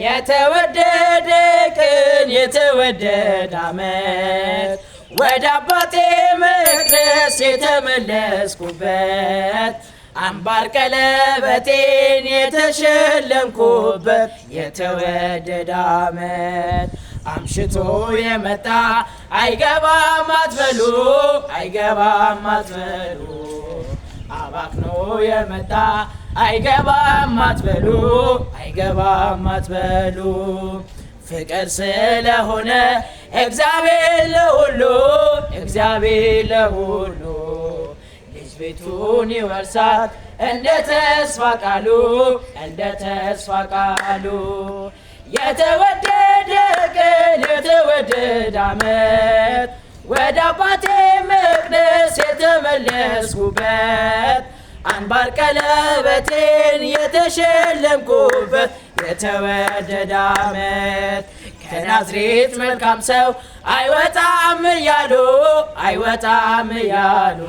የተወደደ ቀን የተወደደ ዓመት ወደ አባቴ መቅደስ የተመለስኩበት አምባር ቀለበቴን የተሸለምኩበት የተወደደ ዓመት አምሽቶ የመጣ አይገባም አትበሉ አይገባም አትበሉ አባክኖ የመጣ አይገባም አትበሉ አይገባም አትበሉ ፍቅር ስለሆነ እግዚአብሔር ለሁሉ ልጅ ቤቱን ይወርሳል እንደ ተስፋ ቃሉ የተወደደ ቀን የተወደደ ዓመት ወደ አባቴ መቅደስ የተመለስኩበት አንባር ቀለበቴን የተሸለምኩበት የተወደደ ዓመት ከናዝሬት መልካም ሰው አይወጣም እያሉ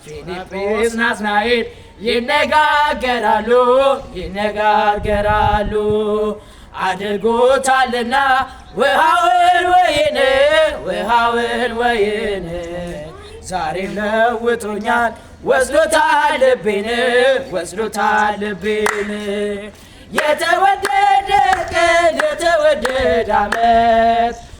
ፊልጶስ ናትናኤል ይነጋገራሉ አድርጎታልና ውሃውን ወይን ዛሬም ለውጦኛል ወስዶታል ልቤን የተወደደ ቀን የተወደደ ዓመት